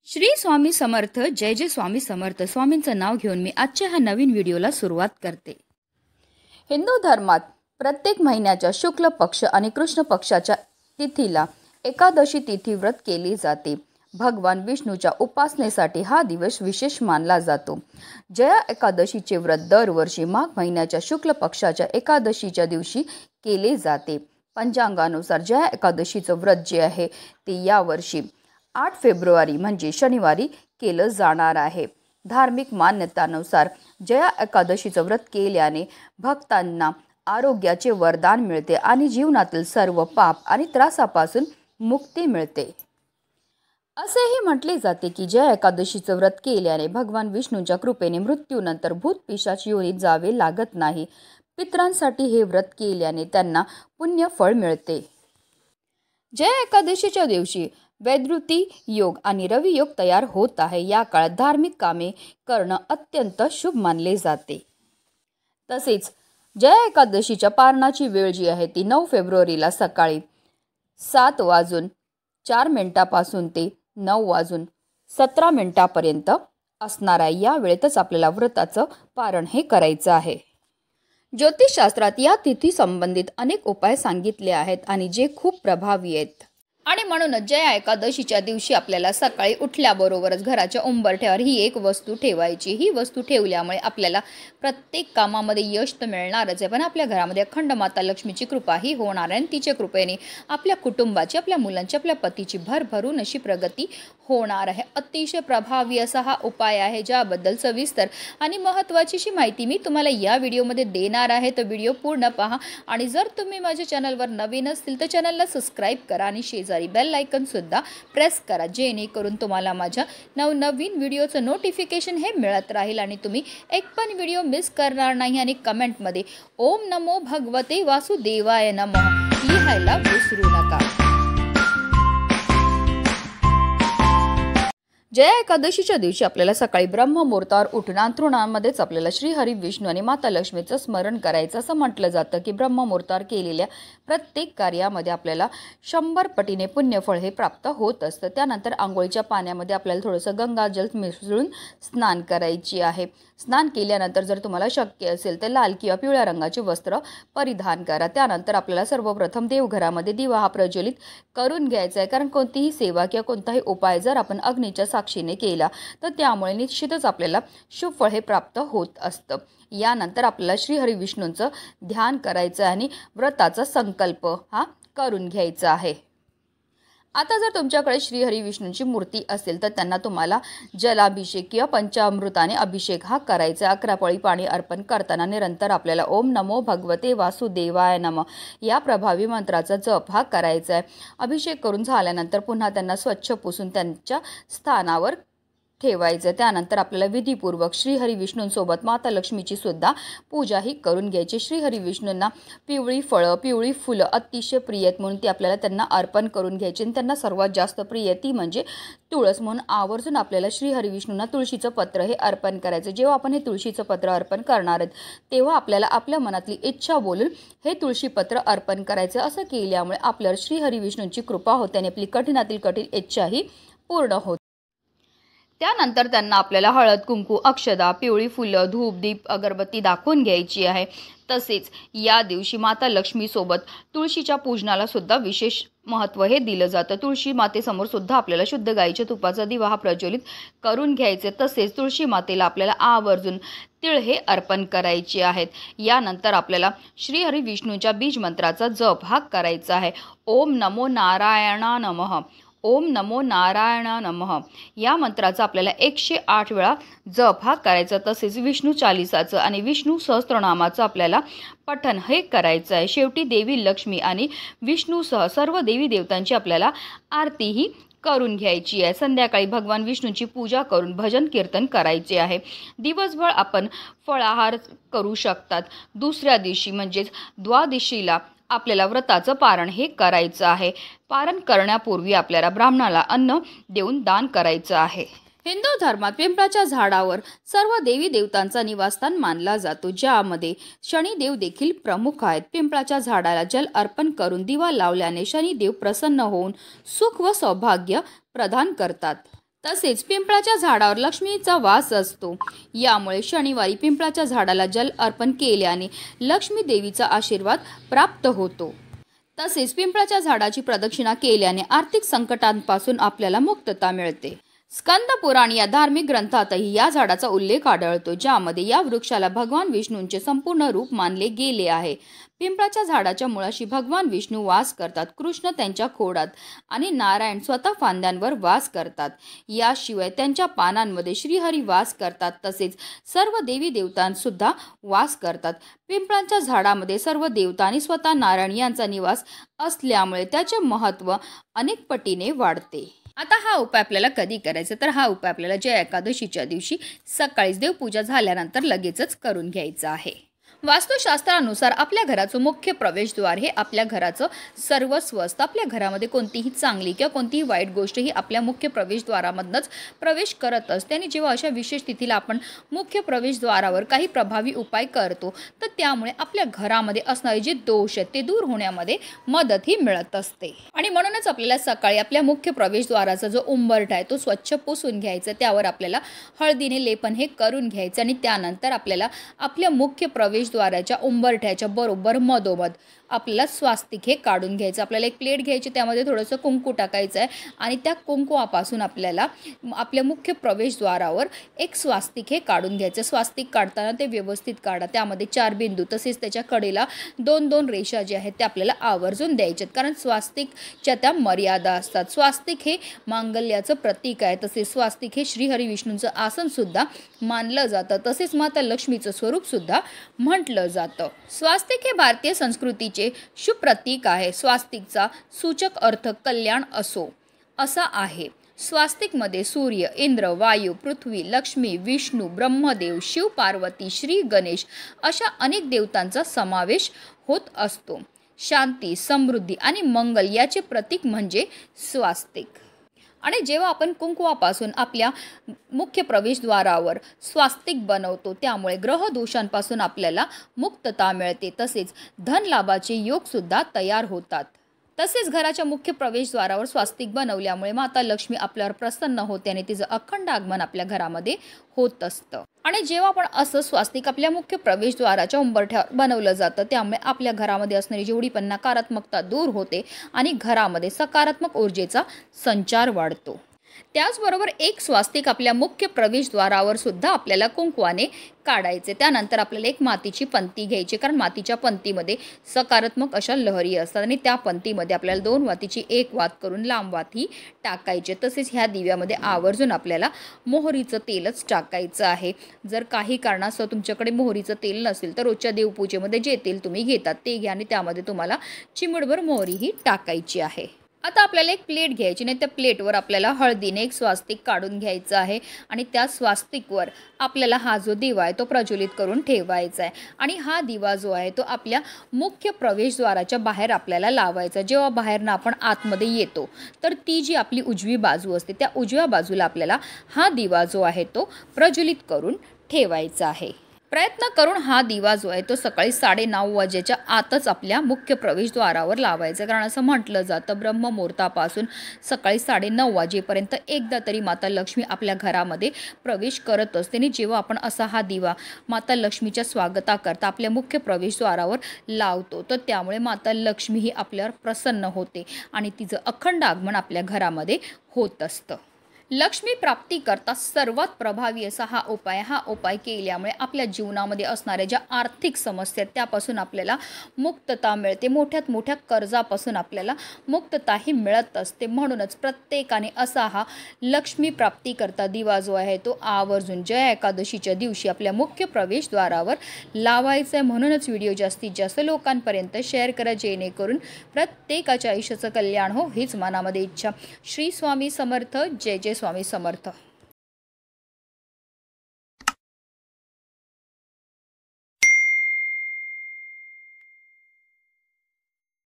श्री स्वामी समर्थ. जय जय स्वामी समर्थ. स्वामींचं नाव घेऊन मी आजच्या ह्या नवीन व्हिडिओला सुरुवात करते. हिंदू धर्मात प्रत्येक महिन्याच्या शुक्ल पक्ष आणि कृष्ण पक्षाच्या तिथीला एकादशी तिथी व्रत केली जाते. भगवान विष्णूच्या उपासनेसाठी हा दिवस विशेष मानला जातो. जया एकादशीचे व्रत दरवर्षी माघ महिन्याच्या शुक्ल पक्षाच्या एकादशीच्या दिवशी केले जाते. पंचांगानुसार जया एकादशीचं व्रत जे आहे ते यावर्षी 8 फेब्रुवारी म्हणजे शनिवारी केलं जाणार आहे. धार्मिक मान्यतानुसार जया एकादशीचं व्रत केल्याने भक्तांना आरोग्याचे वरदान मिळते आणि जीवनातील सर्व पाप आणि त्रासापासून मुक्ती मिळते. असेही म्हटले जाते की जया एकादशीचं व्रत केल्याने भगवान विष्णूंच्या कृपेने मृत्यूनंतर भूत पिशाच योनीत जावे लागत नाही. पितरांसाठी हे व्रत केल्याने त्यांना पुण्य फळ मिळते. जया एकादशीच्या दिवशी वैद्युती योग आणि रवी योग तयार होत आहे. या काळात धार्मिक कामे करणं अत्यंत शुभ मानले जाते. तसेच जया एकादशीच्या पारणाची वेळ जी आहे ती 9 फेब्रुवारीला सकाळी 7:04 ते 9:17 असणार आहे. या वेळेतच आपल्याला व्रताचं पारण हे करायचं आहे. ज्योतिषशास्त्रात या तिथी संबंधित अनेक उपाय सांगितले आहेत आणि जे खूप प्रभावी आहेत. आणि म्हणूनच जया एकादशीच्या दिवशी आपल्याला सकाळी उठल्याबरोबरच घराच्या उंबरठ्यावर ही एक वस्तू ठेवायची. ही वस्तू ठेवल्यामुळे आपल्याला प्रत्येक कामामध्ये यश तर मिळणारच आहे, पण आपल्या घरामध्ये अखंड माता लक्ष्मीची कृपा ही होणार आहे आणि तिच्या कृपेने आपल्या कुटुंबाची, आपल्या मुलांची, आपल्या पतीची भरभरून अशी प्रगती होणार आहे. अतिशय प्रभावी असा हा उपाय आहे, ज्याबद्दल सविस्तर आणि महत्त्वाची अशी माहिती मी तुम्हाला या व्हिडिओमध्ये देणार आहे. तर व्हिडिओ पूर्ण पहा आणि जर तुम्ही माझ्या चॅनलवर नवीन असतील तर चॅनलला सबस्क्राईब करा आणि शेजारी बेल आयकॉन सुद्धा प्रेस करा, जेणेकरून तुम्हाला माझ्या नवनवीन व्हिडिओचं नोटिफिकेशन हे मिळत राहील आणि तुम्ही एक पण व्हिडिओ मिस करणार नाही. आणि कमेंटमध्ये ओम नमो भगवते वासुदेवाय नमः लिहायला विसरू नका. जया एकादशीच्या दिवशी आपल्याला सकाळी ब्रह्ममुहूर्तावर उठून अंथरुणामध्येच आपल्याला श्रीहरी विष्णू आणि माता लक्ष्मीचं स्मरण करायचं. असं म्हटलं जातं की ब्रह्ममुहूर्तावर केलेल्या प्रत्येक कार्यामध्ये आपल्याला 100 पटीने पुण्यफळ हे प्राप्त होत असतं. त्यानंतर आंघोळीच्या पाण्यामध्ये आपल्याला थोडंसं गंगाजल मिसळून स्नान करायची आहे. स्नान केल्यानंतर जर तुम्हाला शक्य असेल तर लाल किंवा पिवळ्या रंगाचे वस्त्र परिधान करा. त्यानंतर आपल्याला सर्वप्रथम देवघरामध्ये दिवा हा प्रज्वलित करून घ्यायचा आहे, कारण कोणतीही सेवा किंवा कोणताही उपाय जर आपण अग्नीच्या साक्षीने केला तर त्यामुळे निश्चितच आपल्याला शुभ फळ हे प्राप्त होत असतं. यानंतर आपल्याला श्रीहरी विष्णूंचं ध्यान करायचं आणि व्रताचा संकल्प हा करून घ्यायचा आहे. आता जर तुमच्याकडे श्रीहरी विष्णूंची मूर्ती असेल तर त्यांना तुम्हाला जलाभिषेक किंवा पंचामृताने अभिषेक हा करायचा. 11 पळी पाणी अर्पण करताना निरंतर आपल्याला ओम नमो भगवते वासुदेवाय नमः या प्रभावी मंत्राचा जप हा करायचा आहे. अभिषेक करून झाल्यानंतर पुन्हा त्यांना स्वच्छ पुसून त्यांच्या स्थानावर ठेवायचं. त्यानंतर आपल्याला विधीपूर्वक श्रीहरी विष्णूंसोबत माता लक्ष्मीची सुद्धा पूजा ही करून घ्यायची. श्रीहरी विष्णूंना पिवळी फळं, पिवळी फुलं अतिशय प्रिय आहेत म्हणून ती आपल्याला त्यांना अर्पण करून घ्यायची. आणि त्यांना सर्वात जास्त प्रिय ती म्हणजे तुळस, म्हणून आवर्जून आपल्याला श्रीहरी विष्णूंना तुळशीचं पत्र हे अर्पण करायचं. जेव्हा आपण हे तुळशीचं पत्र अर्पण करणार आहेत तेव्हा आपल्याला आपल्या मनातली इच्छा बोलून हे तुळशीपत्र अर्पण करायचं. असं केल्यामुळे आपल्यावर श्रीहरी विष्णूंची कृपा होते आणि आपली कठीणातील कठीण इच्छाही पूर्ण होते. त्यानंतर त्यांना आपल्याला हळद, कुंकू, अक्षदा, पिवळी फुलं, धूप, दीप, अगरबत्ती दाखवून घ्यायची आहे. तसेच या दिवशी माता लक्ष्मीसोबत तुळशीच्या पूजनाला सुद्धा विशेष महत्त्व हे दिलं जातं. तुळशी मातेसमोर सुद्धा आपल्याला शुद्ध गाईच्या तुपाचा दिवा हा प्रज्वलित करून घ्यायचे. तसेच तुळशी मातेला आपल्याला आवर्जून तिळ हे अर्पण करायचे आहेत. यानंतर आपल्याला श्रीहरी विष्णूंच्या बीज मंत्राचा जप हा करायचा आहे. ओम नमो नारायणा नमः, ओम नमो नारायण नमः या मंत्राचा आपल्याला 108 वेळा जप हा करायचा. तसेच विष्णू चालीसाचं आणि विष्णू सहस्त्रनामाचं आपल्याला पठण हे करायचं आहे. शेवटी देवी लक्ष्मी आणि विष्णूसह सर्व देवी देवतांची आपल्याला आरती ही करून घ्यायची आहे. संध्याकाळी भगवान विष्णूंची पूजा करून भजन कीर्तन करायचे आहे. दिवसभर आपण फळाहार करू शकतात. दुसऱ्या दिवशी म्हणजेच द्वादशीला आपल्याला व्रताचं पारण हे करायचं आहे. पारण करण्यापूर्वी आपल्याला ब्राह्मणाला अन्न देऊन दान करायचं आहे. हिंदू धर्मात पिंपळाच्या झाडावर सर्व देवी देवतांचा निवासस्थान मानला जातो, ज्यामध्ये शनिदेव देखील प्रमुख आहेत. पिंपळाच्या झाडाला जल अर्पण करून दिवा लावल्याने शनिदेव प्रसन्न होऊन सुख व सौभाग्य प्रदान करतात. तसेच पिंपळाच्या झाडावर लक्ष्मीचा वास असतो। यामुळे शनिवारी पिंपळाच्या झाडाला जल अर्पण केल्याने लक्ष्मी देवीचा आशीर्वाद प्राप्त होतो। तसेच पिंपळाच्या झाडाची प्रदक्षिणा केल्याने आर्थिक संकटांपासून आपल्याला मुक्तता मिळते। स्कंद पुराण या धार्मिक ग्रंथातही या झाडाचा उल्लेख आढळतो, ज्यामध्ये या वृक्षाला भगवान विष्णूंचे संपूर्ण रूप मानले गेले आहे। पिंपळाच्या झाडाच्या मुळाशी भगवान विष्णू वास करतात, कृष्ण त्यांच्या खोडात आणि नारायण स्वतः फांद्यांवर वास करतात। याशिवाय त्यांच्या पानांमध्ये श्रीहरी वास करतात, तसेच सर्व देवी देवतांसुद्धा वास करतात। पिंपळाच्या झाडामध्ये सर्व देवता आणि स्वतः नारायण यांचा निवास असल्यामुळे त्याचे महत्त्व अनेक पटीने वाढते। आता हा उपाय आपल्याला कधी करायचा, तर हा उपाय आपल्याला जय एकादशीच्या दिवशी सकाळीच देवपूजा झाल्यानंतर लगेचच करून घ्यायचा आहे। वास्तुशास्त्रानुसार आपल्या घराचं मुख्य प्रवेशद्वार हे आपल्या घराचं सर्वस्व असतं। आपल्या घरामध्ये कोणतीही चांगली किंवा कोणतीही वाईट गोष्ट ही आपल्या मुख्य प्रवेशद्वारामधूनच प्रवेश करत असते आणि जेव्हा अशा विशेष तिथीला आपण मुख्य प्रवेशद्वारावर काही प्रभावी उपाय करतो, तर त्यामुळे आपल्या घरामध्ये असणारे जे दोष आहेत ते दूर होण्यामध्ये मदतही मिळत असते। आणि म्हणूनच आपल्याला सकाळी आपल्या मुख्य प्रवेशद्वाराचा जो उंबरठा आहे तो स्वच्छ पुसून घ्यायचा, त्यावर आपल्याला हळदीने लेपन हे करून घ्यायचं आणि त्यानंतर आपल्याला आपल्या मुख्य प्रवेशद्वाराच्या उंबरठ्याच्या बरोबर मधोमध आपल्याला स्वास्तिक हे काढून घ्यायचं। आपल्याला एक प्लेट घ्यायची, त्यामध्ये थोडंसं कुंकू टाकायचं आहे आणि त्या कुंकुवापासून आपल्याला आपल्या मुख्य प्रवेशद्वारावर एक स्वास्तिक हे काढून घ्यायचं। स्वास्तिक काढताना ते व्यवस्थित काढा, त्यामध्ये 4 बिंदू तसेच त्याच्या कडेला 2-2 रेषा जे आहेत ते आपल्याला आवर्जून द्यायचे, कारण स्वास्तिकच्या त्या मर्यादा असतात। स्वास्तिक हे मांगल्याचं प्रतीक आहे, तसेच स्वास्तिक हे श्रीहरी विष्णूंचं आसन सुद्धा मानलं जातं, तसेच माता लक्ष्मीचं स्वरूप सुद्धा म्हटलं जातं। स्वास्तिक हे भारतीय संस्कृतीचे शुभ प्रतीक आहे। स्वास्तिकचा सूचक अर्थ कल्याण असो असा आहे। स्वास्तिकमध्ये सूर्य, इंद्र, वायू, पृथ्वी, लक्ष्मी, विष्णू, ब्रह्मदेव, शिव, पार्वती, श्री गणेश अशा अनेक देवतांचा समावेश होत असतो। शांती, समृद्धी आणि मंगल याचे प्रतीक म्हणजे स्वास्तिक। आणि जेव्हा आपण कुंकुवापासून आपल्या मुख्य प्रवेशद्वारावर स्वास्तिक बनवतो, त्यामुळे ग्रह दोषांपासून आपल्याला मुक्तता मिळते, तसेच धन लाभाचे योग सुद्धा तयार होतात। तसेच घराच्या मुख्य प्रवेशद्वारावर स्वास्तिक बनवल्यामुळे माता लक्ष्मी आपल्यावर प्रसन्न होते आणि तिचं अखंड आगमन आपल्या घरामध्ये होत असतं। आणि जेव्हा आपण असं स्वास्तिक आपल्या मुख्य प्रवेशद्वाराच्या उंबरठ्यावर बनवलं जातं, त्यामुळे आपल्या घरामध्ये असणारी जेवढी पण नकारात्मकता दूर होते आणि घरामध्ये सकारात्मक ऊर्जेचा संचार वाढतो। त्याचबरोबर एक स्वास्तिक आपल्या मुख्य प्रवेशद्वारावर सुद्धा आपल्याला कुंकवाने काढायचे। त्यानंतर आपल्याला एक मातीची पंती घ्यायची, कारण मातीच्या पंतीमध्ये सकारात्मक अशा लहरी असतात आणि त्या पंतीमध्ये आपल्याला 2 वातीची 1 वात करून लांब वाती टाकायचे। तसेच ह्या दिव्यामध्ये आवर्जून आपल्याला मोहरीचं तेलच टाकायचं आहे। जर काही कारणास्तव तुमच्याकडे मोहरीचं तेल नसेल तर रोजच्या देवपूजेमध्ये जे तेल तुम्ही घेतात ते घ्या आणि त्यामध्ये तुम्हाला चिमूटभर मोहरी ही टाकायची आहे। आता आपल्याला एक प्लेट घ्यायची नाही, त्या प्लेटवर आपल्याला हळदीने एक स्वास्तिक काढून घ्यायचं आहे आणि त्या स्वास्तिकवर आपल्याला हा जो दिवा आहे तो प्रज्वलित करून ठेवायचा आहे आणि हा दिवा जो आहे तो आपल्या मुख्य प्रवेशद्वाराच्या बाहेर आपल्याला लावायचा। जेव्हा बाहेरनं आपण आतमध्ये येतो तर ती जी आपली उजवी बाजू असते त्या उजव्या बाजूला आपल्याला हा दिवा जो आहे तो प्रज्वलित करून ठेवायचा आहे। प्रयत्न करून हा दिवा जो आहे तो सकाळी 9:30 वाजेच्या आतच आपल्या मुख्य प्रवेशद्वारावर लावायचा, कारण असं म्हटलं जातं ब्रह्ममुहूर्तापासून सकाळी 9:30 वाजेपर्यंत एकदा तरी माता लक्ष्मी आपल्या घरामध्ये प्रवेश करत असते आणि जेव्हा आपण असा हा दिवा माता लक्ष्मीच्या स्वागताकरता आपल्या मुख्य प्रवेशद्वारावर लावतो तर त्यामुळे माता लक्ष्मी ही आपल्यावर प्रसन्न होते आणि तिचं अखंड आगमन आपल्या घरामध्ये होत असतं। लक्ष्मी प्राप्ती करता सर्वात प्रभावी असा हा उपाय केल्यामुळे आपल्या जीवनामध्ये असणाऱ्या ज्या आर्थिक समस्या त्यापासून आपल्याला मुक्तता मिळते। मोठ्यात मोठ्या कर्जापासून आपल्याला मुक्तताही मिळत असते। म्हणूनच प्रत्येकाने असा हा लक्ष्मी प्राप्ती करता दिवा जो आहे तो आवर्जून जय एकादशीच्या दिवशी आपल्या मुख्य प्रवेशद्वारावर लावायचा आहे। म्हणूनच व्हिडिओ जास्तीत जास्त लोकांपर्यंत शेअर करा, जेणेकरून प्रत्येकाच्या आयुष्याचं कल्याण हो हीच मनामध्ये इच्छा। श्री स्वामी समर्थ। जय जय स्वामी समर्थ।